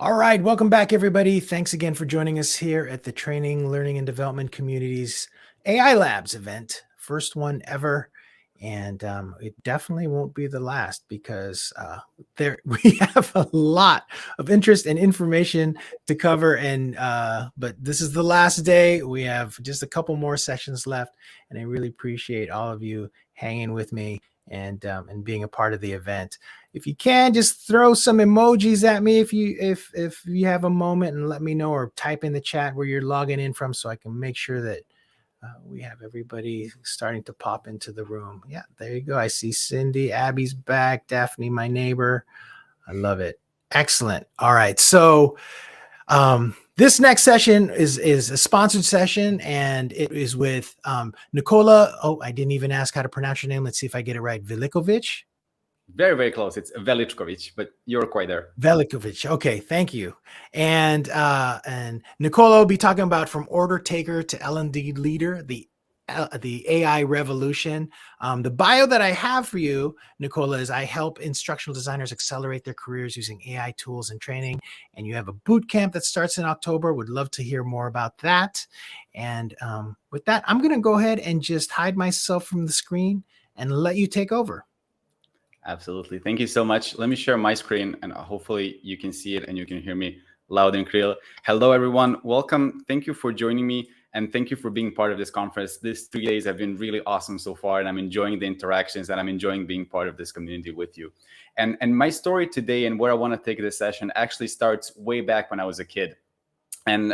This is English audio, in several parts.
All right, welcome back, everybody. Thanks again for joining us here at the Training, Learning, and Development Community's AI Labs event. First one ever, and it definitely won't be the last because we have a lot of interest and information to cover. But this is the last day. We have just a couple more sessions left, and I really appreciate all of you hanging with me and being a part of the event. If you can, just throw some emojis at me if you have a moment, and let me know, or type in the chat where you're logging in from so I can make sure that we have everybody starting to pop into the room. Yeah, there you go. I see Cindy, Abby's back, Daphne, my neighbor. I love it. Excellent. All right. So this next session is a sponsored session, and it is with Nicola. Oh, I didn't even ask how to pronounce your name. Let's see if I get it right. Velikovic. Very, very close. It's Velichkovic, but you're quite there. Velikovic. Okay, thank you. And Nicola will be talking about from order taker to L&D leader, the AI revolution. The bio that I have for you, Nicola, is I help instructional designers accelerate their careers using AI tools and training. And you have a boot camp that starts in October. Would love to hear more about that. And with that, I'm going to go ahead and just hide myself from the screen and let you take over. Absolutely. Thank you so much. Let me share my screen, and hopefully you can see it and you can hear me loud and clear. Hello, everyone. Welcome. Thank you for joining me, and thank you for being part of this conference. These 3 days have been really awesome so far, and I'm enjoying the interactions, and I'm enjoying being part of this community with you. And my story today and where I want to take this session actually starts way back when I was a kid. And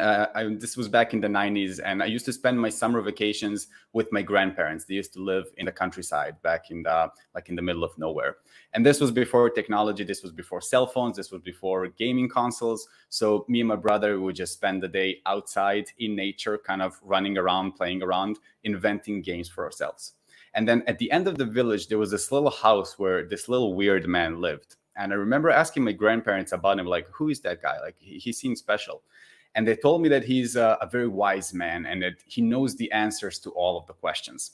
this was back in the 90s, and I used to spend my summer vacations with my grandparents. They used to live in the countryside, back in the middle of nowhere. And this was before technology. This was before cell phones. This was before gaming consoles. So me and my brother would just spend the day outside in nature, kind of running around, playing around, inventing games for ourselves. And then at the end of the village, there was this little house where this little weird man lived. And I remember asking my grandparents about him, like, who is that guy? Like, he seems special. And they told me that he's a very wise man and that he knows the answers to all of the questions.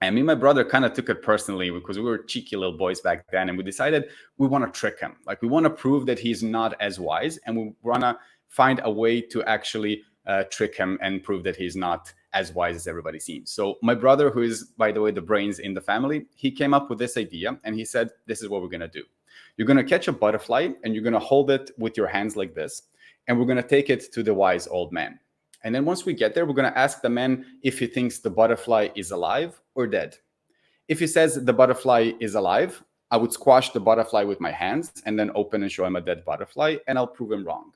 And me and my brother kind of took it personally because we were cheeky little boys back then. And we decided we want to trick him. Like, we want to prove that he's not as wise. And we want to find a way to actually trick him and prove that he's not as wise as everybody seems. So my brother, who is, by the way, the brains in the family, he came up with this idea. And he said, this is what we're going to do. You're going to catch a butterfly and you're going to hold it with your hands like this. And we're going to take it to the wise old man. And then once we get there, we're going to ask the man if he thinks the butterfly is alive or dead. If he says the butterfly is alive, I would squash the butterfly with my hands and then open and show him a dead butterfly, and I'll prove him wrong.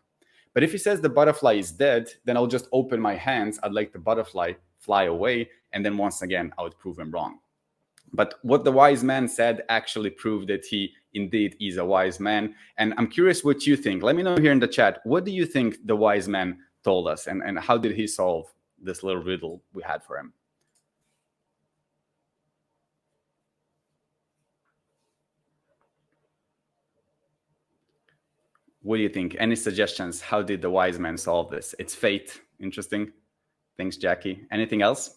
But if he says the butterfly is dead, then I'll just open my hands. I'd let the butterfly fly away. And then once again, I would prove him wrong. But what the wise man said actually proved that he indeed is a wise man. And I'm curious what you think. Let me know here in the chat. What do you think the wise man told us? And how did he solve this little riddle we had for him? What do you think? Any suggestions? How did the wise man solve this? It's fate. Interesting. Thanks, Jackie. Anything else?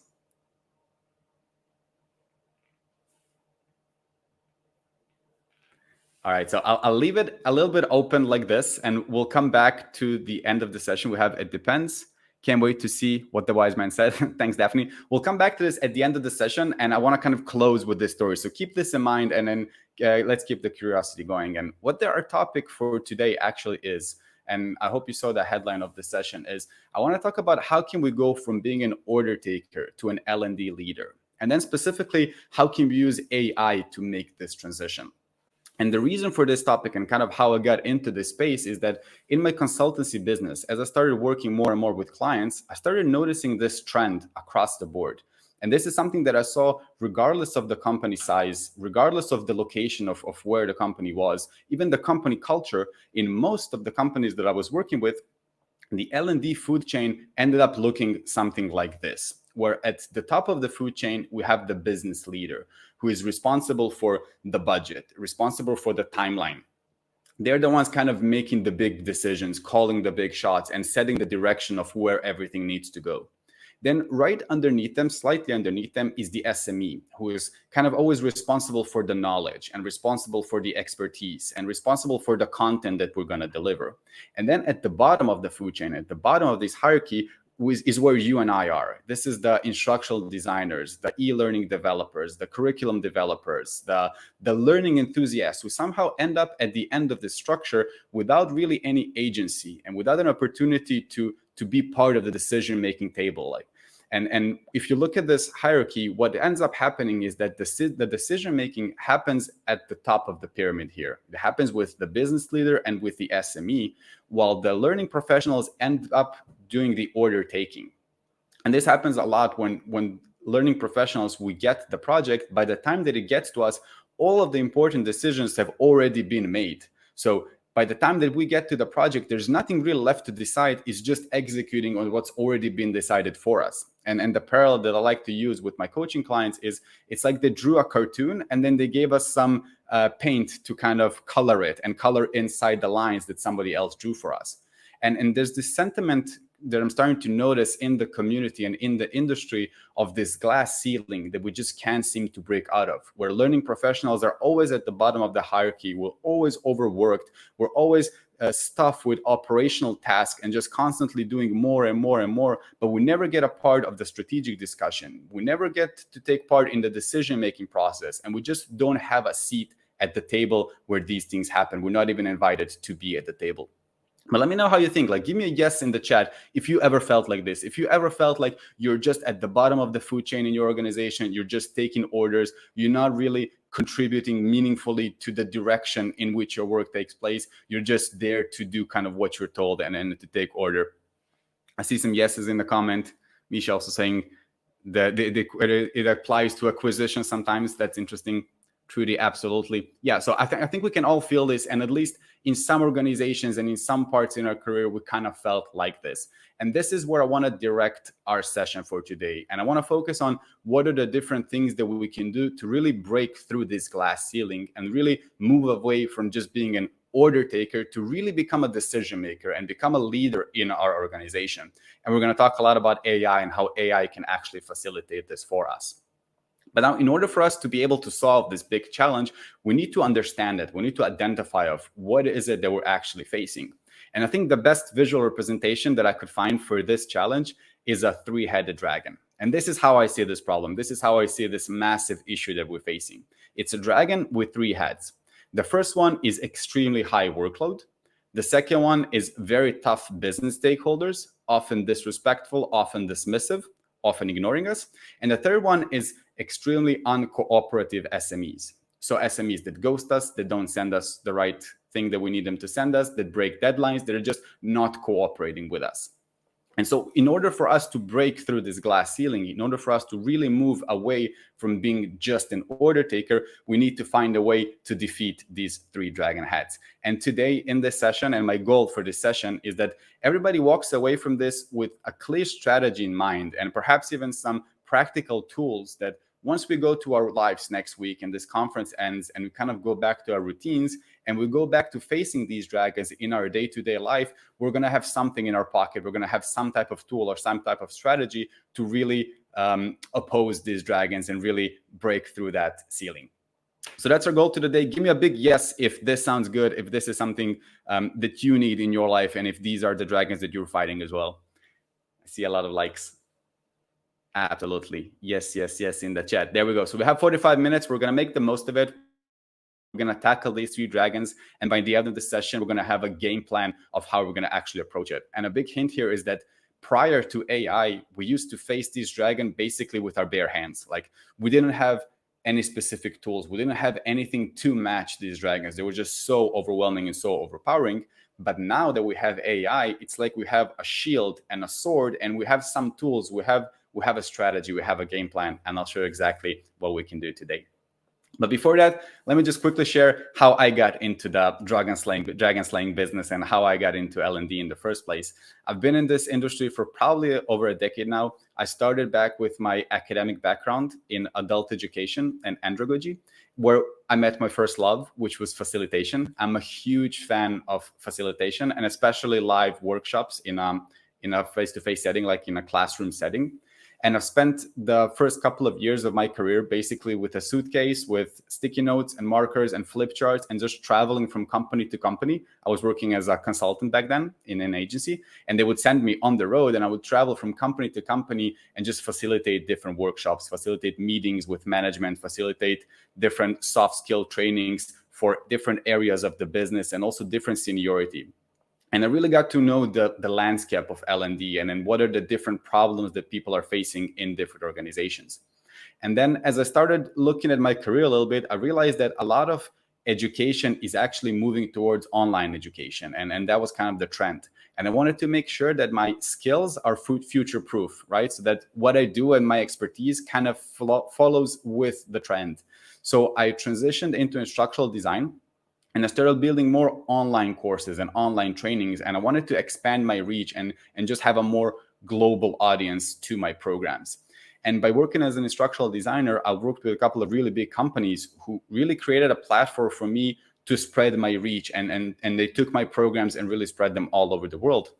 All right, so I'll leave it a little bit open like this, and we'll come back to the end of the session. We have It Depends. Can't wait to see what the wise man said. Thanks, Daphne. We'll come back to this at the end of the session, and I want to kind of close with this story. So keep this in mind, and then let's keep the curiosity going. And what our topic for today actually is, and I hope you saw the headline of this session, is I want to talk about how can we go from being an order taker to an L&D leader? And then specifically, how can we use AI to make this transition? And the reason for this topic and kind of how I got into this space is that in my consultancy business, as I started working more and more with clients, I started noticing this trend across the board. And this is something that I saw regardless of the company size, regardless of the location of where the company was, even the company culture. In most of the companies that I was working with, the L&D food chain ended up looking something like this, where at the top of the food chain, we have the business leader who is responsible for the budget, responsible for the timeline. They're the ones kind of making the big decisions, calling the big shots, and setting the direction of where everything needs to go. Then right underneath them, slightly underneath them, is the SME, who is kind of always responsible for the knowledge and responsible for the expertise and responsible for the content that we're going to deliver. And then at the bottom of the food chain, at the bottom of this hierarchy, is where you and I are. This is the instructional designers, the e-learning developers, the curriculum developers, the learning enthusiasts, who somehow end up at the end of the structure without really any agency and without an opportunity to be part of the decision-making table. Like, and if you look at this hierarchy, what ends up happening is that the decision-making happens at the top of the pyramid here. It happens with the business leader and with the SME, while the learning professionals end up doing the order taking. And this happens a lot when learning professionals, we get the project, by the time that it gets to us, all of the important decisions have already been made. So by the time that we get to the project, there's nothing really left to decide. It's just executing on what's already been decided for us. And the parallel that I like to use with my coaching clients is, it's like they drew a cartoon and then they gave us some paint to kind of color it and color inside the lines that somebody else drew for us. And there's this sentiment that I'm starting to notice in the community and in the industry of this glass ceiling that we just can't seem to break out of, where learning professionals are always at the bottom of the hierarchy. We're always overworked. We're always stuffed with operational tasks and just constantly doing more and more and more, but we never get a part of the strategic discussion. We never get to take part in the decision-making process, and we just don't have a seat at the table where these things happen. We're not even invited to be at the table. But let me know how you think. Like, give me a yes in the chat if you ever felt like this. If you ever felt like you're just at the bottom of the food chain in your organization, you're just taking orders, you're not really contributing meaningfully to the direction in which your work takes place. You're just there to do kind of what you're told and to take order. I see some yeses in the comment. Misha also saying that it applies to acquisition sometimes. That's interesting. Trudy, absolutely. Yeah, so I think we can all feel this, and at least in some organizations and in some parts in our career, we kind of felt like this. And this is where I want to direct our session for today. And I want to focus on what are the different things that we can do to really break through this glass ceiling and really move away from just being an order taker to really become a decision maker and become a leader in our organization. And we're going to talk a lot about AI and how AI can actually facilitate this for us. But now, in order for us to be able to solve this big challenge, we need to understand it. We need to identify of what is it that we're actually facing. And I think the best visual representation that I could find for this challenge is a three-headed dragon. And this is how I see this problem. This is how I see this massive issue that we're facing. It's a dragon with three heads. The first one is extremely high workload. The second one is very tough business stakeholders, often disrespectful, often dismissive, often ignoring us. And the third one is extremely uncooperative SMEs. So SMEs that ghost us, that don't send us the right thing that we need them to send us, that break deadlines, that are just not cooperating with us. And so in order for us to break through this glass ceiling, in order for us to really move away from being just an order taker, we need to find a way to defeat these three dragon heads. And today in this session, and my goal for this session is that everybody walks away from this with a clear strategy in mind, and perhaps even some practical tools that once we go to our lives next week and this conference ends and we kind of go back to our routines and we go back to facing these dragons in our day-to-day life, we're going to have something in our pocket. We're going to have some type of tool or some type of strategy to really oppose these dragons and really break through that ceiling. So that's our goal to today. Give me a big yes if this sounds good, if this is something that you need in your life, and if these are the dragons that you're fighting as well. I see a lot of likes. Absolutely. Yes, yes, yes in the chat. There we go. So we have 45 minutes. We're going to make the most of it. We're going to tackle these three dragons. And by the end of the session, we're going to have a game plan of how we're going to actually approach it. And a big hint here is that prior to AI, we used to face these dragons basically with our bare hands. Like, we didn't have any specific tools. We didn't have anything to match these dragons. They were just so overwhelming and so overpowering. But now that we have AI, it's like we have a shield and a sword, and we have some tools. We have a strategy, we have a game plan, and I'll show you exactly what we can do today. But before that, let me just quickly share how I got into the dragon slaying business and how I got into L&D in the first place. I've been in this industry for probably over a decade now. I started back with my academic background in adult education and andragogy, where I met my first love, which was facilitation. I'm a huge fan of facilitation, and especially live workshops in a face-to-face setting, like in a classroom setting. And I've spent the first couple of years of my career basically with a suitcase with sticky notes and markers and flip charts and just traveling from company to company. I was working as a consultant back then in an agency, and they would send me on the road and I would travel from company to company and just facilitate different workshops, facilitate meetings with management, facilitate different soft skill trainings for different areas of the business and also different seniority. And I really got to know the landscape of L&D and then what are the different problems that people are facing in different organizations. And then as I started looking at my career a little bit, I realized that a lot of education is actually moving towards online education. And that was kind of the trend. And I wanted to make sure that my skills are future proof, right? So that what I do and my expertise kind of follows with the trend. So I transitioned into instructional design. And I started building more online courses and online trainings. And I wanted to expand my reach and just have a more global audience to my programs. And by working as an instructional designer, I worked with a couple of really big companies who really created a platform for me to spread my reach. And they took my programs and really spread them all over the world.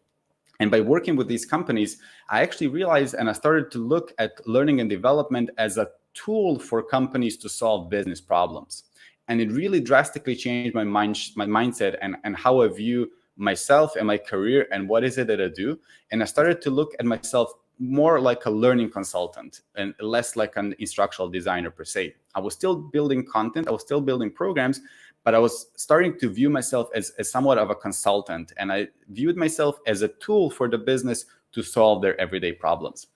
And by working with these companies, I actually realized and I started to look at learning and development as a tool for companies to solve business problems. And it really drastically changed my mindset and how I view myself and my career and what is it that I do. And I started to look at myself more like a learning consultant and less like an instructional designer per se. I was still building content, I was still building programs, but I was starting to view myself as somewhat of a consultant. And I viewed myself as a tool for the business to solve their everyday problems.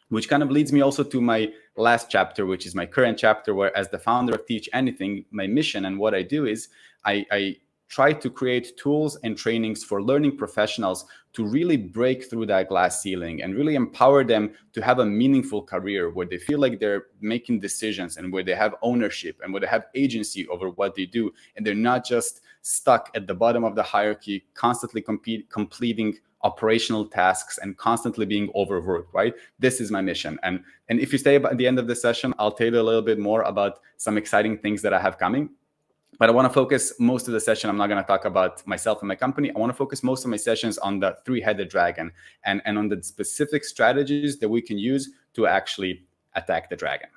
Which kind of leads me also to my last chapter, which is my current chapter, where as the founder of Teach Anything, my mission and what I do is I try to create tools and trainings for learning professionals to really break through that glass ceiling and really empower them to have a meaningful career where they feel like they're making decisions and where they have ownership and where they have agency over what they do. And they're not just stuck at the bottom of the hierarchy, constantly completing operational tasks and constantly being overworked, right? This is my mission. And if you stay at the end of the session, I'll tell you a little bit more about some exciting things that I have coming. But I want to focus most of the session. I'm not going to talk about myself and my company. I want to focus most of my sessions on the three-headed dragon and on the specific strategies that we can use to actually attack the dragon.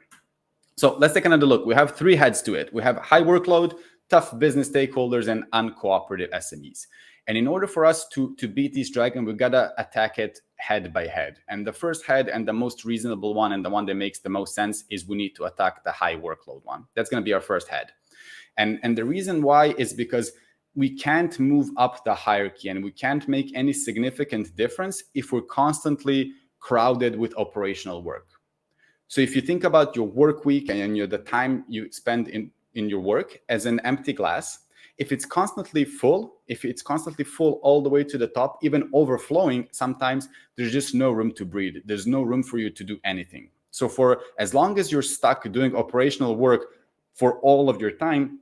So let's take another look. We have three heads to it. We have high workload, tough business stakeholders, and uncooperative SMEs. And in order for us to beat this dragon, we've got to attack it head by head. And the first head and the most reasonable one and the one that makes the most sense is we need to attack the high workload one. That's going to be our first head. And the reason why is because we can't move up the hierarchy and we can't make any significant difference if we're constantly crowded with operational work. So if you think about your work week and the time you spend in your work as an empty glass, if it's constantly full, all the way to the top, even overflowing, sometimes there's just no room to breathe. There's no room for you to do anything. So for as long as you're stuck doing operational work for all of your time,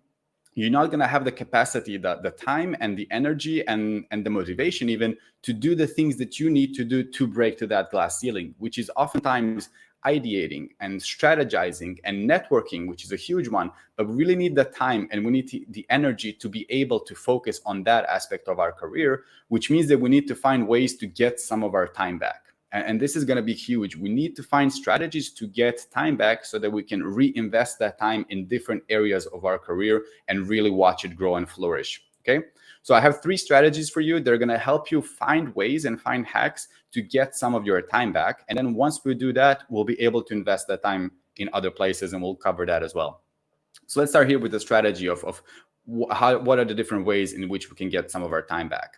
you're not going to have the capacity, the time and the energy and the motivation even to do the things that you need to do to break to that glass ceiling, which is oftentimes ideating and strategizing and networking, which is a huge one. But we really need the time and we need the energy to be able to focus on that aspect of our career, which means that we need to find ways to get some of our time back. And this is going to be huge. We need to find strategies to get time back so that we can reinvest that time in different areas of our career and really watch it grow and flourish. Okay. So I have three strategies for you. They're going to help you find ways and find hacks to get some of your time back. And then once we do that, we'll be able to invest that time in other places, and we'll cover that as well. So let's start here with the strategy of what are the different ways in which we can get some of our time back.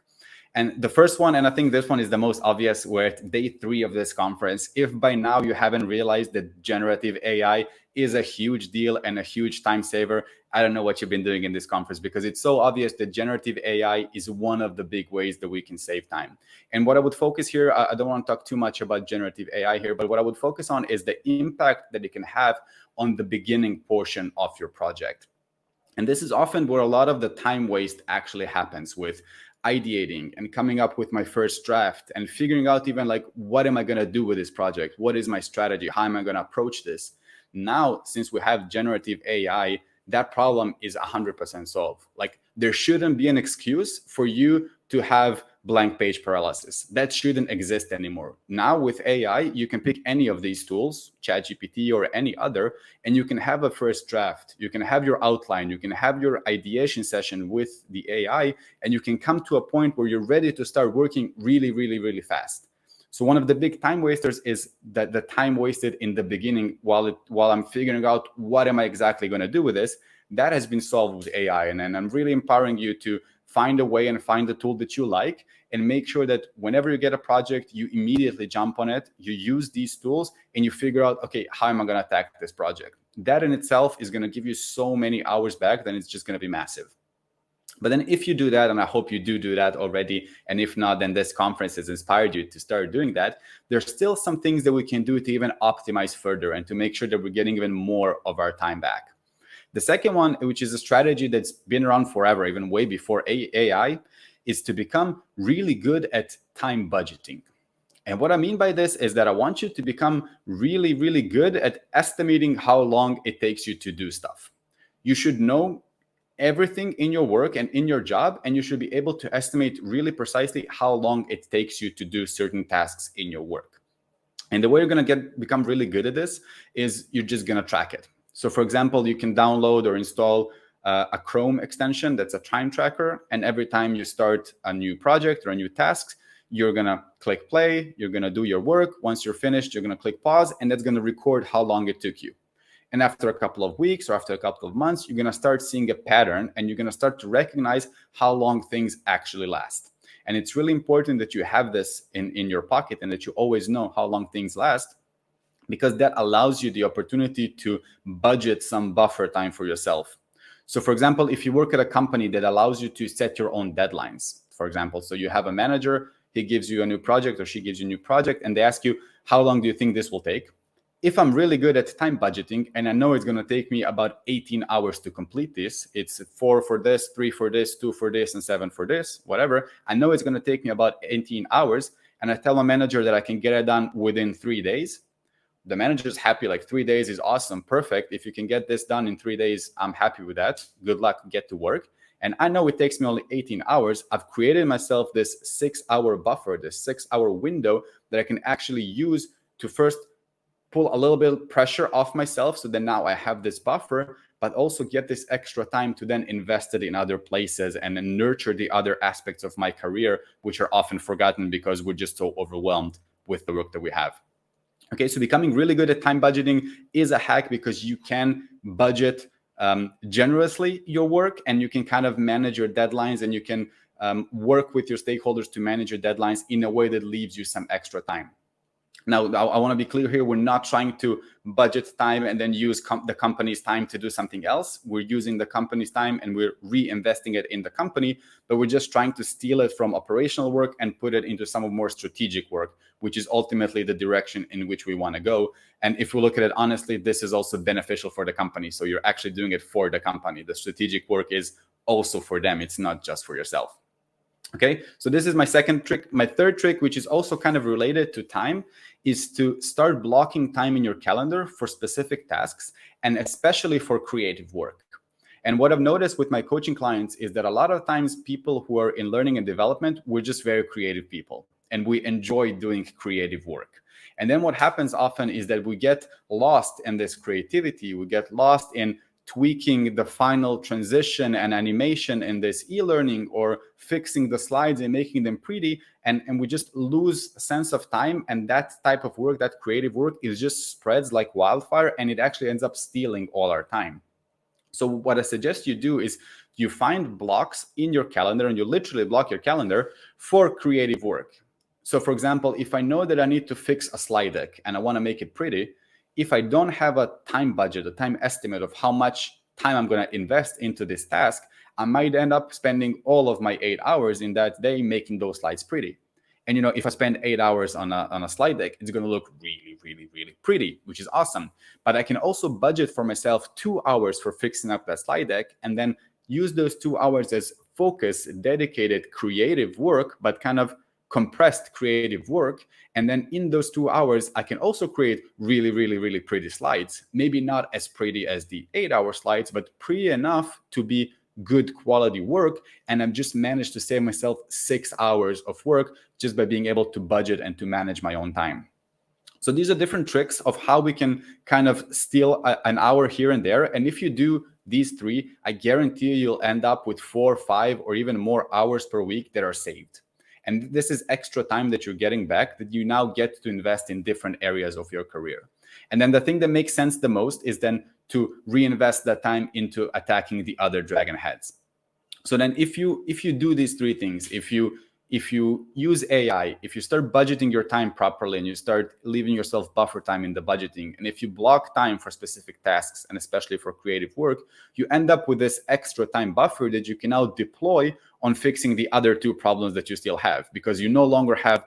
And the first one, and I think this one is the most obvious, we're at day 3 of this conference. If by now you haven't realized that generative AI is a huge deal and a huge time saver, I don't know what you've been doing in this conference, because it's so obvious that generative AI is one of the big ways that we can save time. And what I would focus here, I don't want to talk too much about generative AI here, but what I would focus on is the impact that it can have on the beginning portion of your project. And this is often where a lot of the time waste actually happens, with ideating and coming up with my first draft and figuring out even like, what am I going to do with this project? What is my strategy? How am I going to approach this? Now, since we have generative AI, that problem is 100% solved. Like, there shouldn't be an excuse for you to have blank page paralysis. That shouldn't exist anymore. Now with AI, you can pick any of these tools, ChatGPT or any other, and you can have a first draft. You can have your outline. You can have your ideation session with the AI, and you can come to a point where you're ready to start working really, really, really fast. So one of the big time wasters is that the time wasted in the beginning while I'm figuring out what am I exactly going to do with this. That has been solved with AI, and I'm really empowering you to find a way and find the tool that you like, and make sure that whenever you get a project, you immediately jump on it, you use these tools, and you figure out, okay, how am I going to attack this project? That in itself is going to give you so many hours back, then it's just going to be massive. But then if you do that, and I hope you do that already, and if not, then this conference has inspired you to start doing that, there's still some things that we can do to even optimize further and to make sure that we're getting even more of our time back. The second one, which is a strategy that's been around forever, even way before AI, is to become really good at time budgeting. And what I mean by this is that I want you to become really, really good at estimating how long it takes you to do stuff. You should know everything in your work and in your job, and you should be able to estimate really precisely how long it takes you to do certain tasks in your work. And the way you're going to become really good at this is you're just going to track it. So for example, you can download or install a Chrome extension that's a time tracker. And every time you start a new project or a new task, you're going to click play, you're going to do your work. Once you're finished, you're going to click pause, and that's going to record how long it took you. And after a couple of weeks or after a couple of months, you're going to start seeing a pattern, and you're going to start to recognize how long things actually last. And it's really important that you have this in your pocket and that you always know how long things last, because that allows you the opportunity to budget some buffer time for yourself. So for example, if you work at a company that allows you to set your own deadlines, for example, so you have a manager, he gives you a new project or she gives you a new project, and they ask you, how long do you think this will take? If I'm really good at time budgeting and I know it's going to take me about 18 hours to complete this, it's 4 for this, 3 for this, 2 for this, and 7 for this, whatever. I know it's going to take me about 18 hours, and I tell my manager that I can get it done within 3 days. The manager's happy, like 3 days is awesome, perfect. If you can get this done in 3 days, I'm happy with that. Good luck, get to work. And I know it takes me only 18 hours. I've created myself this 6-hour buffer, this 6-hour window that I can actually use to first pull a little bit of pressure off myself, so then now I have this buffer, but also get this extra time to then invest it in other places and then nurture the other aspects of my career, which are often forgotten because we're just so overwhelmed with the work that we have. Okay, so becoming really good at time budgeting is a hack, because you can budget generously your work, and you can kind of manage your deadlines, and you can work with your stakeholders to manage your deadlines in a way that leaves you some extra time. Now, I want to be clear here. We're not trying to budget time and then use the company's time to do something else. We're using the company's time and we're reinvesting it in the company, but we're just trying to steal it from operational work and put it into some more strategic work, which is ultimately the direction in which we want to go. And if we look at it honestly, this is also beneficial for the company. So you're actually doing it for the company. The strategic work is also for them. It's not just for yourself. Okay, so this is my second trick. My third trick, which is also kind of related to time, is to start blocking time in your calendar for specific tasks, and especially for creative work. And what I've noticed with my coaching clients is that a lot of times people who are in learning and development, we're just very creative people, and we enjoy doing creative work. And then what happens often is that we get lost in this creativity. We get lost in tweaking the final transition and animation in this e-learning, or fixing the slides and making them pretty, and we just lose a sense of time. And that type of work, that creative work, is just spreads like wildfire, and it actually ends up stealing all our time. So what I suggest you do is you find blocks in your calendar, and you literally block your calendar for creative work. So for example, if I know that I need to fix a slide deck and I want to make it pretty, if I don't have a time budget, a time estimate of how much time I'm going to invest into this task, I might end up spending all of my 8 hours in that day making those slides pretty. And if I spend 8 hours on a slide deck, it's going to look really, really, really pretty, which is awesome. But I can also budget for myself 2 hours for fixing up that slide deck, and then use those 2 hours as focused, dedicated, creative work, but kind of compressed creative work. And then in those 2 hours, I can also create really, really, really pretty slides. Maybe not as pretty as the 8-hour slides, but pretty enough to be good quality work, and I've just managed to save myself 6 hours of work just by being able to budget and to manage my own time. So these are different tricks of how we can kind of steal an hour here and there. And if you do these three, I guarantee you'll end up with 4, 5, or even more hours per week that are saved. And this is extra time that you're getting back that you now get to invest in different areas of your career. And then the thing that makes sense the most is then to reinvest that time into attacking the other dragon heads. So then if you do these three things, if you use AI, if you start budgeting your time properly and you start leaving yourself buffer time in the budgeting, and if you block time for specific tasks and especially for creative work, you end up with this extra time buffer that you can now deploy on fixing the other two problems that you still have, because you no longer have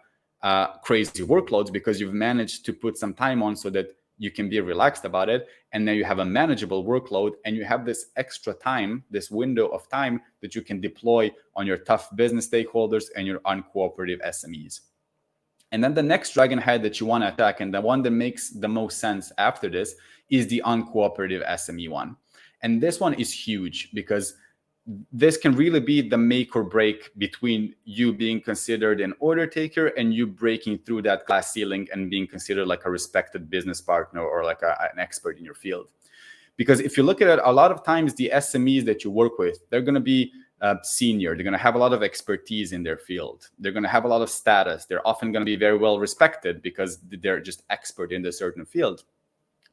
crazy workloads because you've managed to put some time on so that you can be relaxed about it. And then you have a manageable workload and you have this extra time, this window of time that you can deploy on your tough business stakeholders and your uncooperative SMEs. And then the next dragon head that you want to attack, and the one that makes the most sense after this, is the uncooperative SME one. And this one is huge because this can really be the make or break between you being considered an order taker and you breaking through that glass ceiling and being considered like a respected business partner or like an expert in your field. Because if you look at it, a lot of times the SMEs that you work with, they're going to be senior. They're going to have a lot of expertise in their field. They're going to have a lot of status. They're often going to be very well respected because they're just expert in a certain field.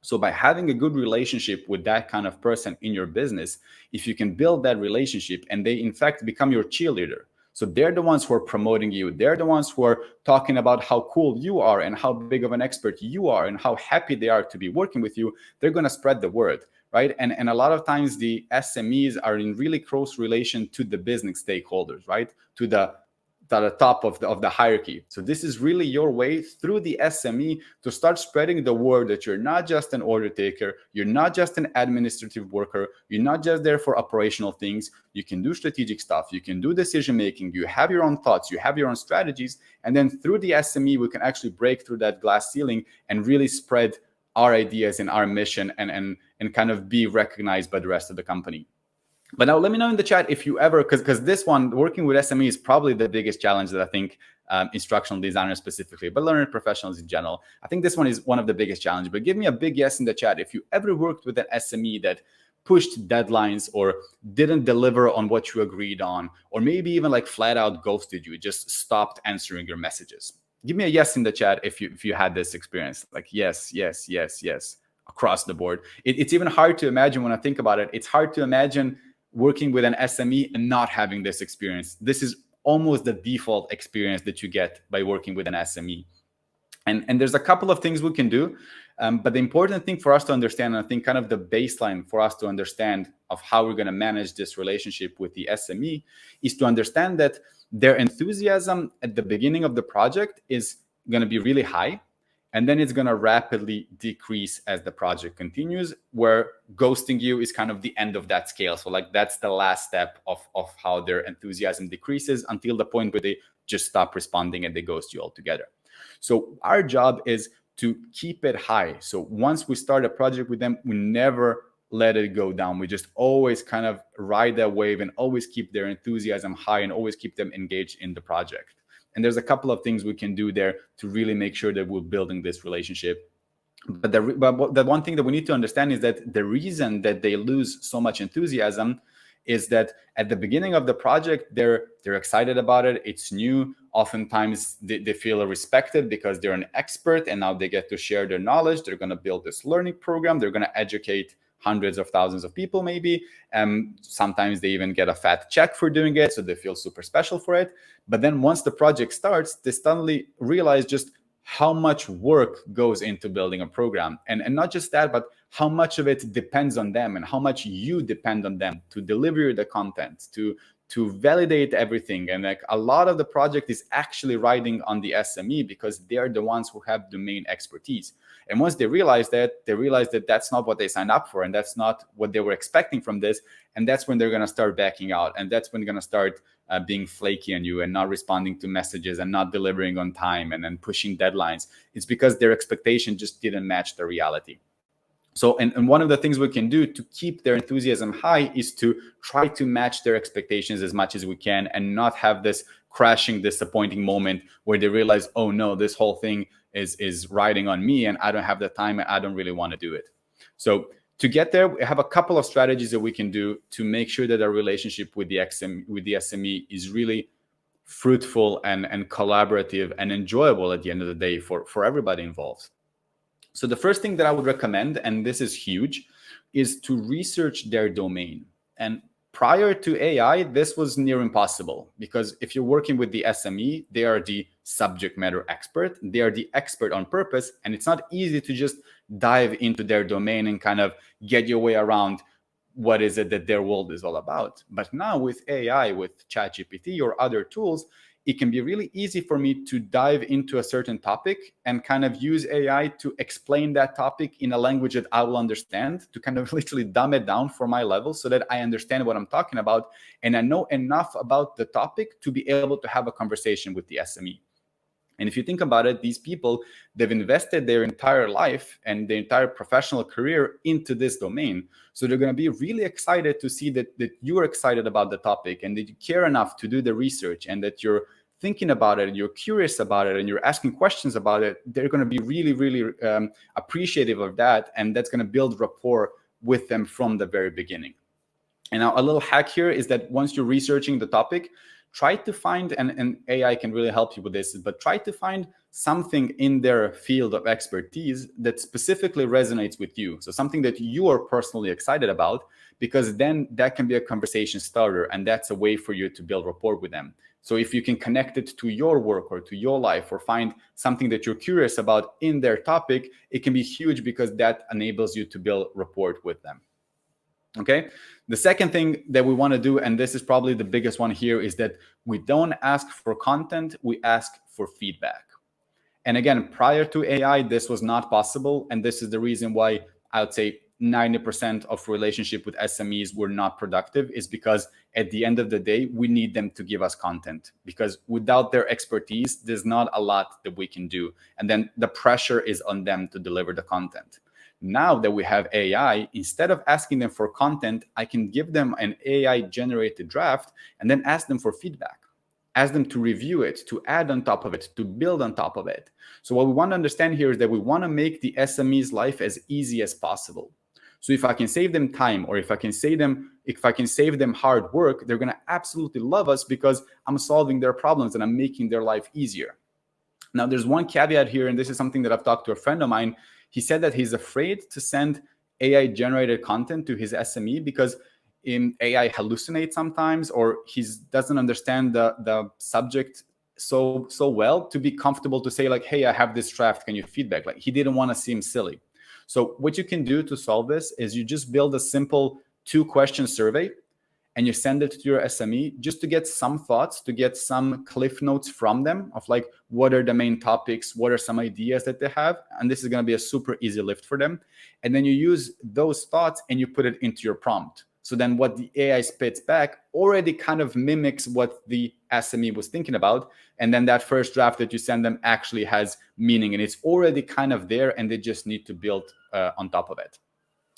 So by having a good relationship with that kind of person in your business, if you can build that relationship and they in fact become your cheerleader. So they're the ones who are promoting you. They're the ones who are talking about how cool you are and how big of an expert you are and how happy they are to be working with you. They're going to spread the word, right? And a lot of times the SMEs are in really close relation to the business stakeholders, right? To the top of the hierarchy. So this is really your way through the SME to start spreading the word that you're not just an order taker, you're not just an administrative worker, you're not just there for operational things. You can do strategic stuff, you can do decision making, you have your own thoughts, you have your own strategies, and then through the SME we can actually break through that glass ceiling and really spread our ideas and our mission and kind of be recognized by the rest of the company. But now let me know in the chat if you ever, because this one, working with SME is probably the biggest challenge that I think instructional designers specifically, but learning professionals in general, I think this one is one of the biggest challenges. But give me a big yes in the chat if you ever worked with an SME that pushed deadlines or didn't deliver on what you agreed on, or maybe even like flat out ghosted you, just stopped answering your messages. Give me a yes in the chat if you had this experience. Like yes, yes, yes, yes, across the board. It's even hard to imagine when I think about it. It's hard to imagine working with an SME and not having this experience. This is almost the default experience that you get by working with an SME. And there's a couple of things we can do. But the important thing for us to understand, and I think kind of the baseline for us to understand of how we're going to manage this relationship with the SME, is to understand that their enthusiasm at the beginning of the project is going to be really high. And then it's going to rapidly decrease as the project continues, where ghosting you is kind of the end of that scale. So like that's the last step of how their enthusiasm decreases until the point where they just stop responding and they ghost you altogether. So our job is to keep it high. So once we start a project with them, we never let it go down. We just always kind of ride that wave and always keep their enthusiasm high and always keep them engaged in the project. And there's a couple of things we can do there to really make sure that we're building this relationship. But the one thing that we need to understand is that the reason that they lose so much enthusiasm is that at the beginning of the project, they're excited about it. It's new. Oftentimes they feel respected because they're an expert and now they get to share their knowledge. They're going to build this learning program. They're going to educate hundreds of thousands of people maybe. Sometimes they even get a fat check for doing it, so they feel super special for it. But then once the project starts, they suddenly realize just how much work goes into building a program. And not just that, but how much of it depends on them and how much you depend on them to deliver the content, to validate everything. And like a lot of the project is actually riding on the SME because they're the ones who have domain expertise. And once they realize that, that's not what they signed up for and that's not what they were expecting from this. And that's when they're going to start backing out. And that's when they're going to start being flaky on you and not responding to messages and not delivering on time and then pushing deadlines. It's because their expectation just didn't match the reality. So, and one of the things we can do to keep their enthusiasm high is to try to match their expectations as much as we can, and not have this crashing, disappointing moment where they realize, oh no, this whole thing is riding on me and I don't have the time and I don't really want to do it. So to get there, we have a couple of strategies that we can do to make sure that our relationship with the SME is really fruitful and collaborative and enjoyable at the end of the day for everybody involved. So the first thing that I would recommend, and this is huge, is to research their domain. And prior to AI, this was near impossible, because if you're working with the SME, they are the subject matter expert. They are the expert on purpose, and it's not easy to just dive into their domain and kind of get your way around what is it that their world is all about. But now with AI, with ChatGPT or other tools, it can be really easy for me to dive into a certain topic and kind of use AI to explain that topic in a language that I will understand, to kind of literally dumb it down for my level so that I understand what I'm talking about and I know enough about the topic to be able to have a conversation with the SME. And if you think about it, these people, they've invested their entire life and their entire professional career into this domain. So they're going to be really excited to see that you're excited about the topic and that you care enough to do the research and that you're thinking about it and you're curious about it and you're asking questions about it. They're going to be really, really appreciative of that. And that's going to build rapport with them from the very beginning. And now a little hack here is that once you're researching the topic, try to find, and AI can really help you with this, but try to find something in their field of expertise that specifically resonates with you. So something that you are personally excited about, because then that can be a conversation starter, and that's a way for you to build rapport with them. So if you can connect it to your work or to your life, or find something that you're curious about in their topic, it can be huge, because that enables you to build rapport with them. Okay. The second thing that we want to do, and this is probably the biggest one here, is that we don't ask for content, we ask for feedback. And again, prior to AI, this was not possible. And this is the reason why I would say 90% of relationship with SMEs were not productive, is because at the end of the day, we need them to give us content, because without their expertise, there's not a lot that we can do. And then the pressure is on them to deliver the content. Now that we have AI, instead of asking them for content, I can give them an AI generated draft and then ask them for feedback. Ask them to review it, to add on top of it, to build on top of it. So what we want to understand here is that we want to make the SME's life as easy as possible. So if I can save them time, or if I can save them hard work, they're going to absolutely love us, because I'm solving their problems and I'm making their life easier. Now, there's one caveat here, and this is something that I've talked to a friend of mine. He said that he's afraid to send AI generated content to his SME because AI hallucinates sometimes, or he doesn't understand the subject so well to be comfortable to say like, hey, I have this draft, can you feedback? Like, he didn't want to seem silly. So what you can do to solve this is you just build a simple 2-question survey and you send it to your SME just to get some thoughts, to get some cliff notes from them of like, what are the main topics? What are some ideas that they have? And this is going to be a super easy lift for them. And then you use those thoughts and you put it into your prompt. So then what the AI spits back already kind of mimics what the SME was thinking about. And then that first draft that you send them actually has meaning, and it's already kind of there, and they just need to build on top of it.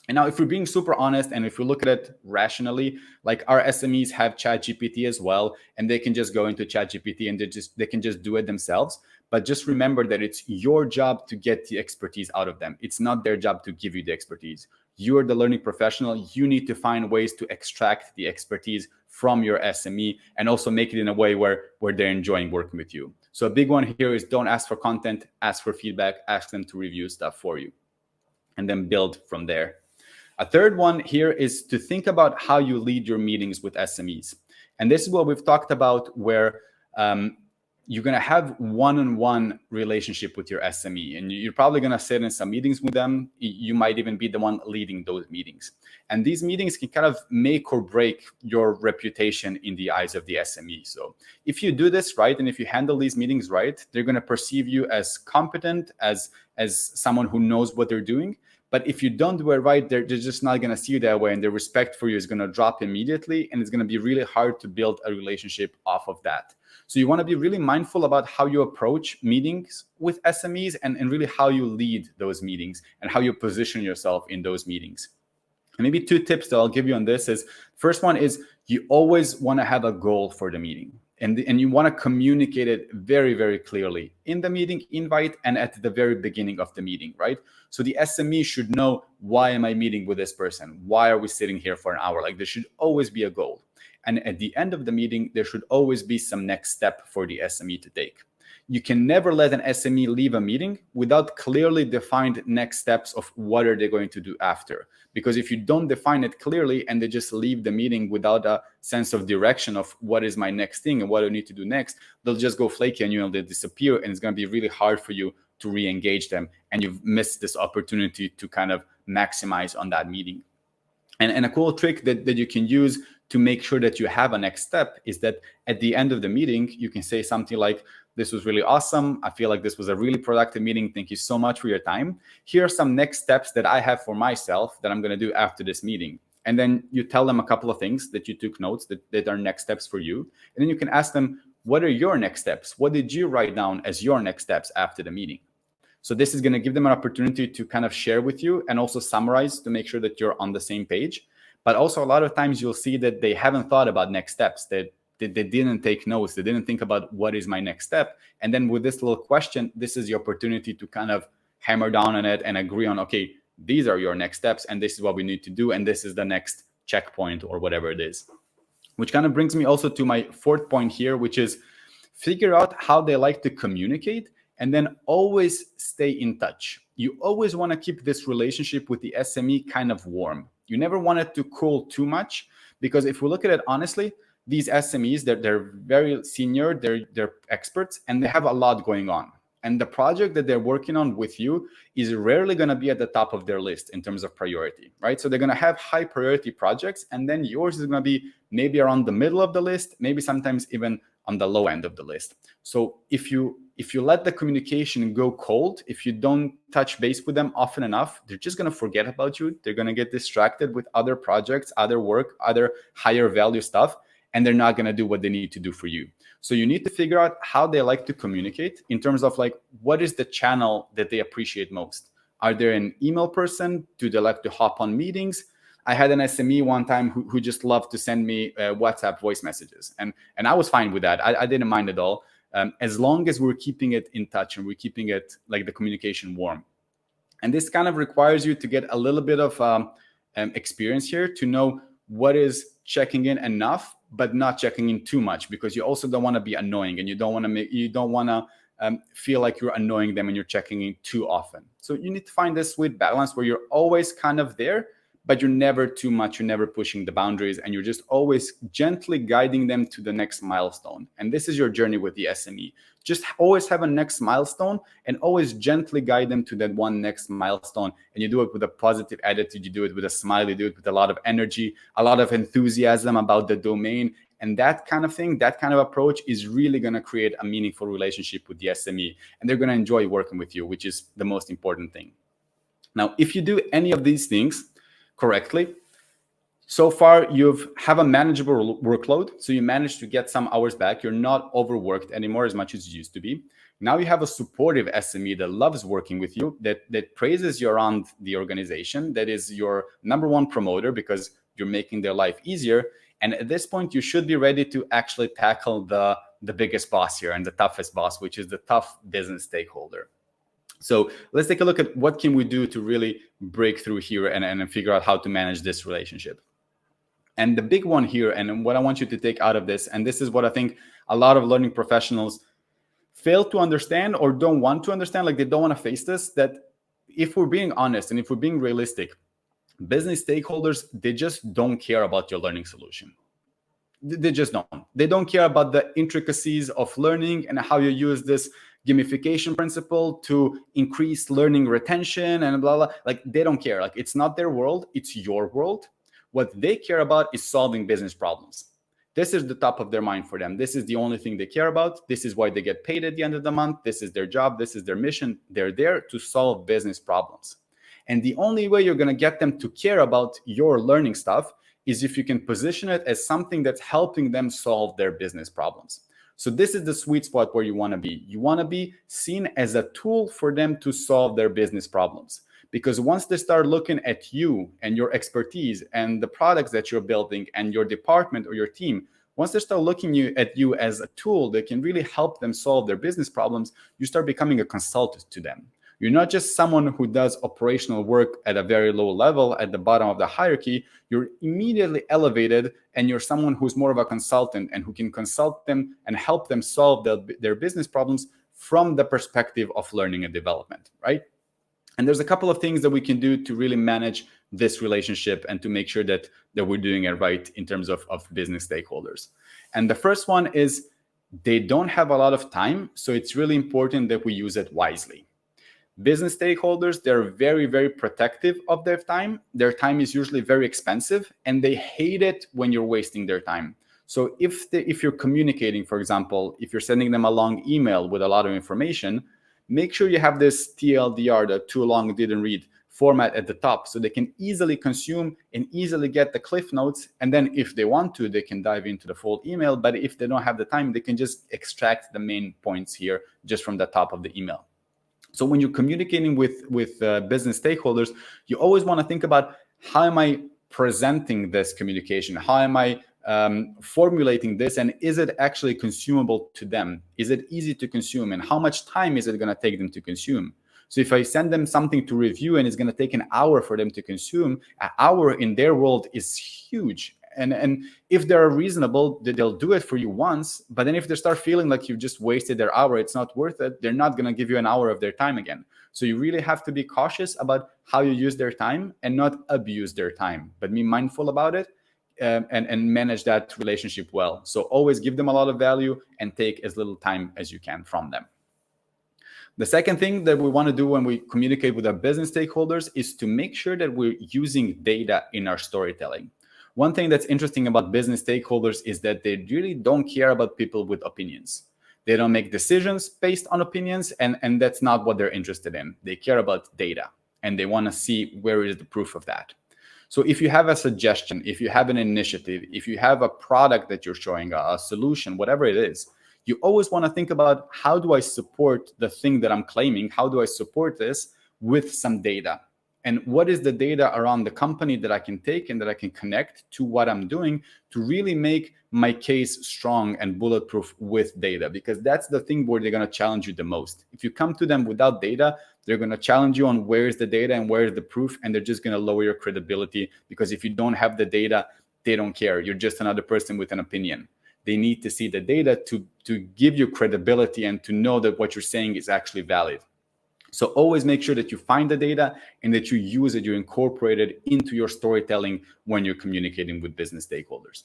And now, if we're being super honest, and if we look at it rationally, like our SMEs have ChatGPT as well, and they can just go into ChatGPT and they can just do it themselves. But just remember that it's your job to get the expertise out of them. It's not their job to give you the expertise. You're the learning professional. You need to find ways to extract the expertise from your SME and also make it in a way where they're enjoying working with you. So a big one here is don't ask for content, ask for feedback, ask them to review stuff for you, and then build from there. A third one here is to think about how you lead your meetings with SMEs. And this is what we've talked about, where you're going to have one-on-one relationship with your SME. And you're probably going to sit in some meetings with them. You might even be the one leading those meetings. And these meetings can kind of make or break your reputation in the eyes of the SME. So if you do this right, and if you handle these meetings right, they're going to perceive you as competent, as someone who knows what they're doing. But if you don't do it right, they're just not going to see you that way, and their respect for you is going to drop immediately, and it's going to be really hard to build a relationship off of that. So you want to be really mindful about how you approach meetings with SMEs, and really how you lead those meetings and how you position yourself in those meetings. And maybe 2 tips that I'll give you on this is, first one is, you always want to have a goal for the meeting. And you want to communicate it very, very clearly in the meeting invite and at the very beginning of the meeting, right? So the SME should know, why am I meeting with this person? Why are we sitting here for an hour? Like, there should always be a goal. And at the end of the meeting, there should always be some next step for the SME to take. You can never let an SME leave a meeting without clearly defined next steps of what are they going to do after. Because if you don't define it clearly and they just leave the meeting without a sense of direction of what is my next thing and what I need to do next, they'll just go flaky on you and they'll disappear, and it's going to be really hard for you to re-engage them, and you've missed this opportunity to kind of maximize on that meeting. And a cool trick that you can use to make sure that you have a next step is that at the end of the meeting, you can say something like, this was really awesome. I feel like this was a really productive meeting. Thank you so much for your time. Here are some next steps that I have for myself that I'm going to do after this meeting. And then you tell them a couple of things that you took notes that are next steps for you. And then you can ask them, what are your next steps? What did you write down as your next steps after the meeting? So this is going to give them an opportunity to kind of share with you and also summarize to make sure that you're on the same page. But also a lot of times you'll see that they haven't thought about next steps, that they didn't take notes. They didn't think about what is my next step. And then with this little question, this is the opportunity to kind of hammer down on it and agree on, okay, these are your next steps and this is what we need to do. And this is the next checkpoint or whatever it is. Which kind of brings me also to my 4th point here, which is figure out how they like to communicate and then always stay in touch. You always want to keep this relationship with the SME kind of warm. You never want it to cool too much, because if we look at it honestly, these SMEs, they're very senior, they're experts, and they have a lot going on. And the project that they're working on with you is rarely going to be at the top of their list in terms of priority, right? So they're going to have high priority projects, and then yours is going to be maybe around the middle of the list, maybe sometimes even on the low end of the list. So if you let the communication go cold, if you don't touch base with them often enough, they're just going to forget about you. They're going to get distracted with other projects, other work, other higher value stuff, and they're not going to do what they need to do for you. So you need to figure out how they like to communicate in terms of like, what is the channel that they appreciate most? Are they an email person? Do they like to hop on meetings? I had an SME one time who just loved to send me WhatsApp voice messages. And I was fine with that. I didn't mind at all. As long as we're keeping it in touch and we're keeping it like the communication warm. And this kind of requires you to get a little bit of experience here to know what is checking in enough, but not checking in too much, because you also don't want to be annoying and you don't want to feel like you're annoying them and you're checking in too often. So you need to find this sweet balance where you're always kind of there, but you're never too much, you're never pushing the boundaries, and you're just always gently guiding them to the next milestone. And this is your journey with the SME. Just always have a next milestone and always gently guide them to that one next milestone. And you do it with a positive attitude, you do it with a smile, you do it with a lot of energy, a lot of enthusiasm about the domain. And that kind of thing, that kind of approach is really going to create a meaningful relationship with the SME. And they're going to enjoy working with you, which is the most important thing. Now, if you do any of these things correctly, so far you have a manageable workload. So you managed to get some hours back. You're not overworked anymore as much as you used to be. Now you have a supportive SME that loves working with you, that praises you around the organization, that is your number one promoter because you're making their life easier. And at this point, you should be ready to actually tackle the biggest boss here and the toughest boss, which is the tough business stakeholder. So let's take a look at what can we do to really break through here and figure out how to manage this relationship. And the big one here, and what I want you to take out of this, and this is what I think a lot of learning professionals fail to understand or don't want to understand, like they don't want to face this, that if we're being honest and if we're being realistic, business stakeholders, they just don't care about your learning solution. They just don't. They don't care about the intricacies of learning and how you use this gamification principle to increase learning retention and blah, blah. Like they don't care. Like it's not their world. It's your world. What they care about is solving business problems. This is the top of their mind for them. This is the only thing they care about. This is why they get paid at the end of the month. This is their job. This is their mission. They're there to solve business problems. And the only way you're going to get them to care about your learning stuff is if you can position it as something that's helping them solve their business problems. So this is the sweet spot where you want to be. You want to be seen as a tool for them to solve their business problems. Because once they start looking at you and your expertise and the products that you're building and your department or your team, once they start looking at you as a tool that can really help them solve their business problems, you start becoming a consultant to them. You're not just someone who does operational work at a very low level at the bottom of the hierarchy. You're immediately elevated, and you're someone who's more of a consultant and who can consult them and help them solve their business problems from the perspective of learning and development, right? And there's a couple of things that we can do to really manage this relationship and to make sure that we're doing it right in terms of business stakeholders. And the first one is they don't have a lot of time, so it's really important that we use it wisely. Business stakeholders, they're very, very protective of their time. Their time is usually very expensive, and they hate it when you're wasting their time. So if you're communicating, for example, if you're sending them a long email with a lot of information, make sure you have this TLDR, the too long didn't read format at the top, so they can easily consume and easily get the cliff notes. And then if they want to, they can dive into the full email. But if they don't have the time, they can just extract the main points here just from the top of the email. So when you're communicating with business stakeholders, you always want to think about, how am I presenting this communication? How am I formulating this, and is it actually consumable to them? Is it easy to consume, and how much time is it going to take them to consume? So if I send them something to review and it's going to take an hour for them to consume, an hour in their world is huge. And if they're reasonable, they'll do it for you once. But then if they start feeling like you've just wasted their hour, it's not worth it, they're not going to give you an hour of their time again. So you really have to be cautious about how you use their time and not abuse their time, but be mindful about it. And manage that relationship well. So always give them a lot of value and take as little time as you can from them. The second thing that we want to do when we communicate with our business stakeholders is to make sure that we're using data in our storytelling. One thing that's interesting about business stakeholders is that they really don't care about people with opinions. They don't make decisions based on opinions, and that's not what they're interested in. They care about data, and they want to see where is the proof of that. So if you have a suggestion, if you have an initiative, if you have a product that you're showing, a solution, whatever it is, you always want to think about, how do I support the thing that I'm claiming? How do I support this with some data? And what is the data around the company that I can take and that I can connect to what I'm doing to really make my case strong and bulletproof with data? Because that's the thing where they're going to challenge you the most. If you come to them without data, they're going to challenge you on where is the data and where is the proof, and they're just going to lower your credibility, because if you don't have the data, they don't care. You're just another person with an opinion. They need to see the data to give you credibility and to know that what you're saying is actually valid. So always make sure that you find the data and that you use it, you incorporate it into your storytelling when you're communicating with business stakeholders.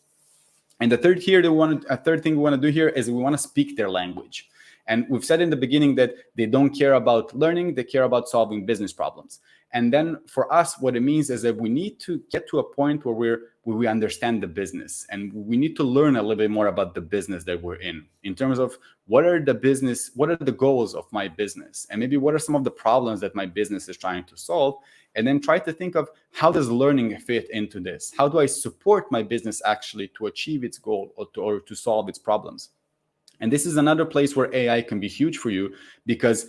And the third thing we want to do here is we want to speak their language. And we've said in the beginning that they don't care about learning, they care about solving business problems. And then for us, what it means is that we need to get to a point where we understand the business, and we need to learn a little bit more about the business that we're in terms of what are the goals of my business, and maybe what are some of the problems that my business is trying to solve, and then try to think of, how does learning fit into this? How do I support my business actually to achieve its goal or to solve its problems? And this is another place where AI can be huge for you, because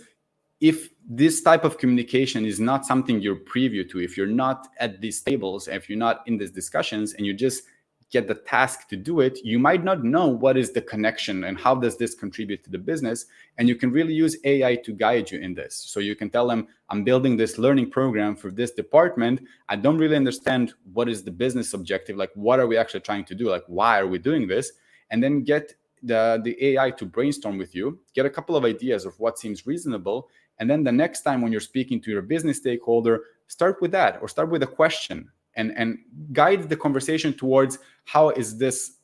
if this type of communication is not something you're privy to, if you're not at these tables, if you're not in these discussions, and you just get the task to do it, you might not know what is the connection and how does this contribute to the business. And you can really use AI to guide you in this. So you can tell them, I'm building this learning program for this department. I don't really understand what is the business objective. Like, what are we actually trying to do? Like, why are we doing this? And then get the AI to brainstorm with you, get a couple of ideas of what seems reasonable. And then the next time when you're speaking to your business stakeholder, start with that, or start with a question, and guide the conversation towards, how is this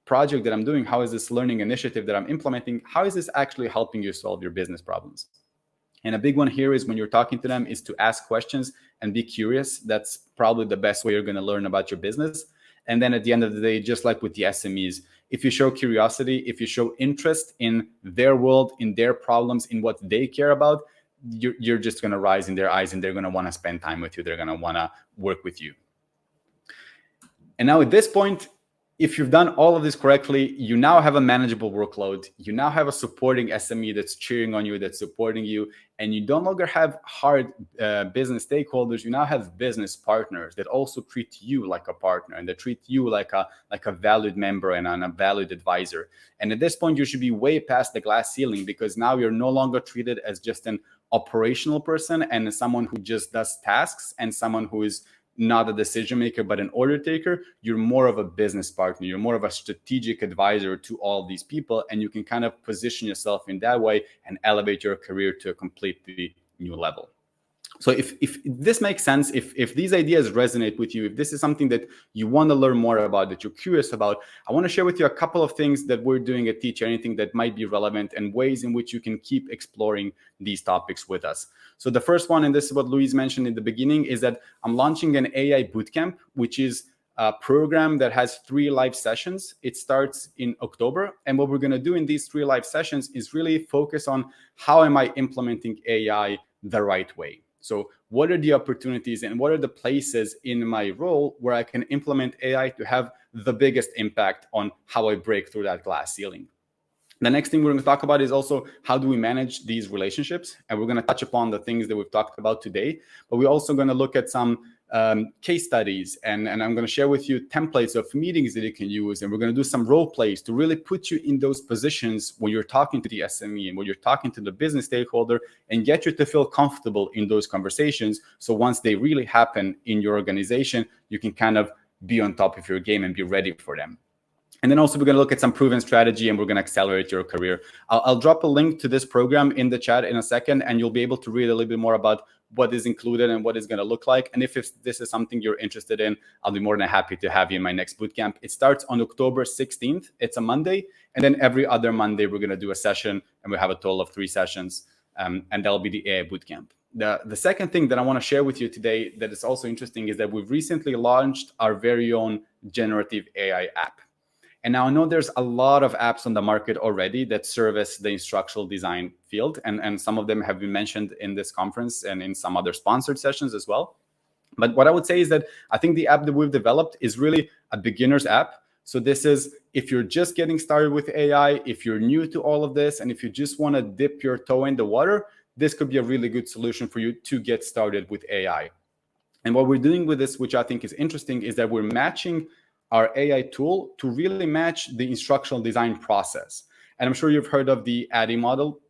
project that I'm doing, how is this learning initiative that I'm implementing, how is this actually helping you solve your business problems? And a big one here is, when you're talking to them, is to ask questions and be curious. That's probably the best way you're going to learn about your business. And then at the end of the day, just like with the SMEs, if you show curiosity, if you show interest in their world, in their problems, in what they care about, you're just going to rise in their eyes, and they're going to want to spend time with you. They're going to want to work with you. And now at this point, if you've done all of this correctly, you now have a manageable workload. You now have a supporting SME that's cheering on you, that's supporting you, and you no longer have hard business stakeholders. You now have business partners that also treat you like a partner, and that treat you like a valued member and a valued advisor. And at this point, you should be way past the glass ceiling, because now you're no longer treated as just an operational person and someone who just does tasks and someone who is not a decision maker, but an order taker. You're more of a business partner. You're more of a strategic advisor to all these people. And you can kind of position yourself in that way and elevate your career to a completely new level. So if this makes sense, if these ideas resonate with you, if this is something that you want to learn more about, that you're curious about, I want to share with you a couple of things that we're doing at Teach Anything that might be relevant, and ways in which you can keep exploring these topics with us. So the first one, and this is what Luis mentioned in the beginning, is that I'm launching an AI bootcamp, which is a program that has 3 live sessions. It starts in October. And what we're going to do in these 3 live sessions is really focus on how am I implementing AI the right way. So what are the opportunities and what are the places in my role where I can implement AI to have the biggest impact on how I break through that glass ceiling? The next thing we're going to talk about is also how do we manage these relationships? And we're going to touch upon the things that we've talked about today, but we're also going to look at some case studies, and I'm going to share with you templates of meetings that you can use, and we're going to do some role plays to really put you in those positions when you're talking to the SME and when you're talking to the business stakeholder, and get you to feel comfortable in those conversations. So once they really happen in your organization, you can kind of be on top of your game and be ready for them. And then also we're going to look at some proven strategy, and we're going to accelerate your career. I'll drop a link to this program in the chat in a second, and you'll be able to read a little bit more about what is included and what it's going to look like. And if this is something you're interested in, I'll be more than happy to have you in my next bootcamp. It starts on October 16th. It's a Monday. And then every other Monday, we're going to do a session, and we have a total of 3 sessions. And that'll be the AI bootcamp. The second thing that I want to share with you today that is also interesting is that we've recently launched our very own generative AI app. And now I know there's a lot of apps on the market already that service the instructional design field. And some of them have been mentioned in this conference and in some other sponsored sessions as well. But what I would say is that I think the app that we've developed is really a beginner's app. So this is, if you're just getting started with AI, if you're new to all of this, and if you just want to dip your toe in the water, this could be a really good solution for you to get started with AI. And what we're doing with this, which I think is interesting, is that we're matching our AI tool to really match the instructional design process. And I'm sure you've heard of the ADDIE model.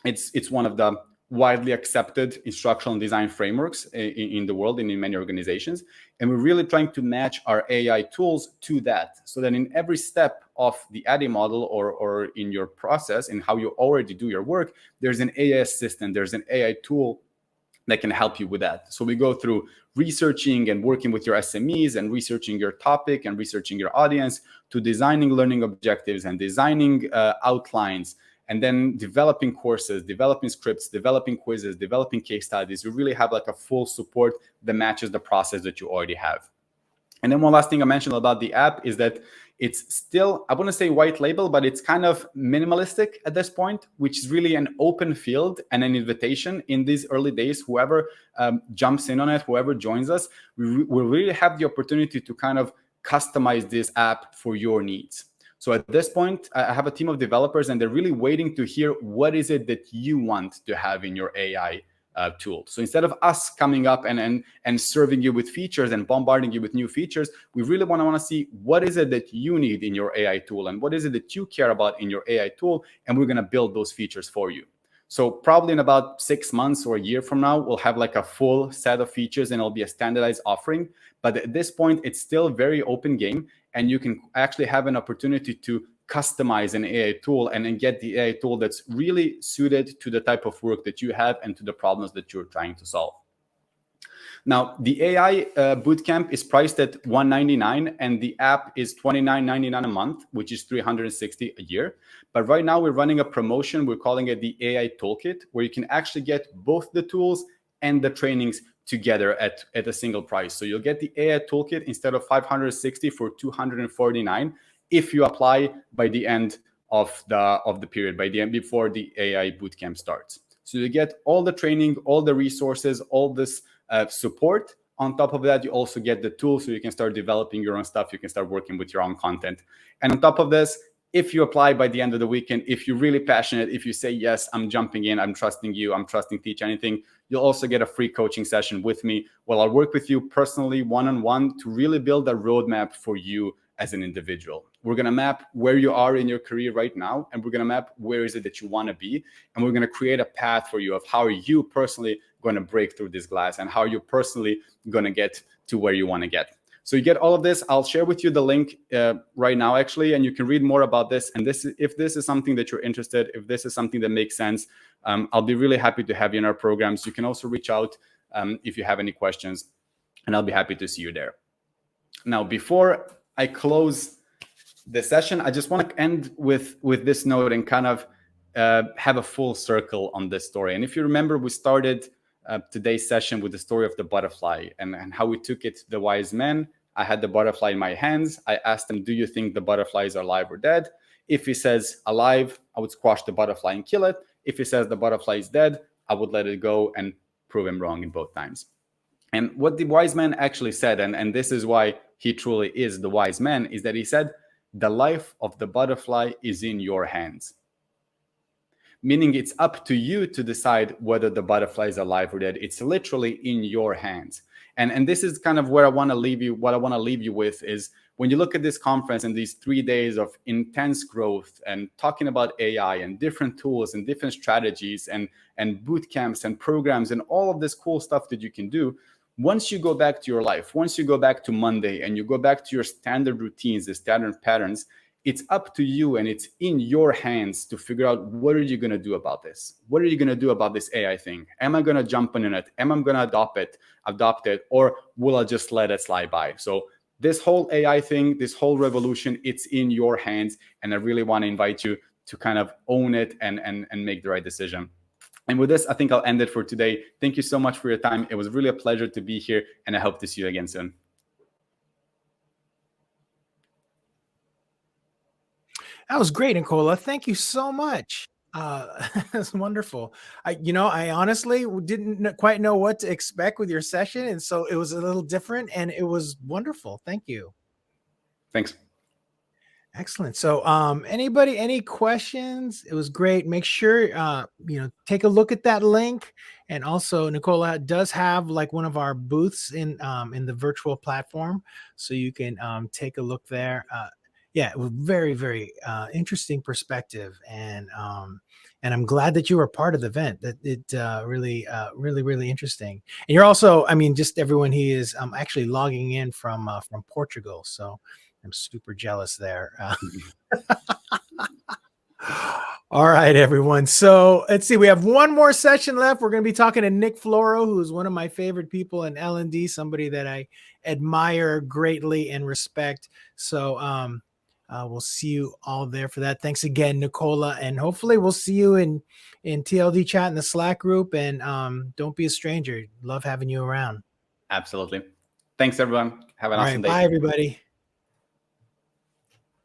It's one of the widely accepted instructional design frameworks in the world and in many organizations. And we're really trying to match our AI tools to that, so that in every step of the ADDIE model or in your process, in how you already do your work, there's an AI assistant, there's an AI tool that can help you with that. So we go through researching and working with your SMEs and researching your topic and researching your audience, to designing learning objectives and designing outlines, and then developing courses, developing scripts, developing quizzes, developing case studies. We really have like a full support that matches the process that you already have. And then one last thing I mentioned about the app is that it's still, I wouldn't say white label, but it's kind of minimalistic at this point, which is really an open field and an invitation in these early days. Whoever jumps in on it, whoever joins us, we really have the opportunity to kind of customize this app for your needs. So at this point, I have a team of developers, and they're really waiting to hear what is it that you want to have in your AI tool. So instead of us coming up and serving you with features and bombarding you with new features, we really want to see what is it that you need in your AI tool, and what is it that you care about in your AI tool, and we're going to build those features for you. So probably in about 6 months or a year from now, we'll have like a full set of features, and it'll be a standardized offering. But at this point, it's still very open game, and you can actually have an opportunity to customize an AI tool and then get the AI tool that's really suited to the type of work that you have and to the problems that you're trying to solve. Now, the AI bootcamp is priced at $199, and the app is $29.99 a month, which is $360 a year. But right now we're running a promotion. We're calling it the AI Toolkit, where you can actually get both the tools and the trainings together at a single price. So you'll get the AI Toolkit instead of $560 for $249 if you apply by the end of the period, by the end before the AI bootcamp starts. So you get all the training, all the resources, all this support. On top of that, you also get the tools so you can start developing your own stuff. You can start working with your own content. And on top of this, if you apply by the end of the weekend, if you're really passionate, if you say, yes, I'm jumping in, I'm trusting you, I'm trusting Teach Anything, you'll also get a free coaching session with me where I'll work with you personally, one-on-one, to really build a roadmap for you as an individual. We're going to map where you are in your career right now, and we're going to map where is it that you want to be, and we're going to create a path for you of how are you personally going to break through this glass and how you're personally going to get to where you want to get. So you get all of this. I'll share with you the link right now, actually, and you can read more about this. And if this is something that you're interested, if this is something that makes sense, I'll be really happy to have you in our programs. You can also reach out if you have any questions, and I'll be happy to see you there. Now, before I close the session, I just want to end with this note and kind of have a full circle on this story. And if you remember, we started today's session with the story of the butterfly and how we took it to the wise men. I had the butterfly in my hands. I asked him, do you think the butterfly is alive or dead? If he says alive, I would squash the butterfly and kill it. If he says the butterfly is dead, I would let it go and prove him wrong in both times. And what the wise man actually said, and this is why he truly is the wise man, is that he said, the life of the butterfly is in your hands. Meaning it's up to you to decide whether the butterfly is alive or dead. It's literally in your hands. And this is kind of where I want to leave you. What I want to leave you with is when you look at this conference and these 3 days of intense growth and talking about AI and different tools and different strategies and boot camps and programs and all of this cool stuff that you can do, once you go back to your life, once you go back to Monday and you go back to your standard routines, the standard patterns, it's up to you and it's in your hands to figure out what are you going to do about this? What are you going to do about this AI thing? Am I going to jump on it? Am I going to adopt it? Or will I just let it slide by? So this whole AI thing, this whole revolution, it's in your hands. And I really want to invite you to kind of own it and make the right decision. And with this, I think I'll end it for today. Thank you so much for your time. It was really a pleasure to be here, and I hope to see you again soon. That was great, Nicola. Thank you so much. That's wonderful. I honestly didn't quite know what to expect with your session, and so it was a little different, and it was wonderful. Thank you. Thanks. Excellent. So, any questions? It was great. Make sure, take a look at that link. And also Nicola does have like one of our booths in the virtual platform. So you can take a look there. Yeah, it was very, very interesting perspective. And I'm glad that you were part of the event. That it really, really interesting. And you're also, just everyone, he is actually logging in from Portugal. So I'm super jealous there. All right, everyone. So let's see. We have one more session left. We're going to be talking to Nick Floro, who's one of my favorite people in L&D, somebody that I admire greatly and respect. So we'll see you all there for that. Thanks again, Nicola. And hopefully we'll see you in TLD chat in the Slack group. And don't be a stranger. Love having you around. Absolutely. Thanks, everyone. Have an awesome day. Bye, everybody.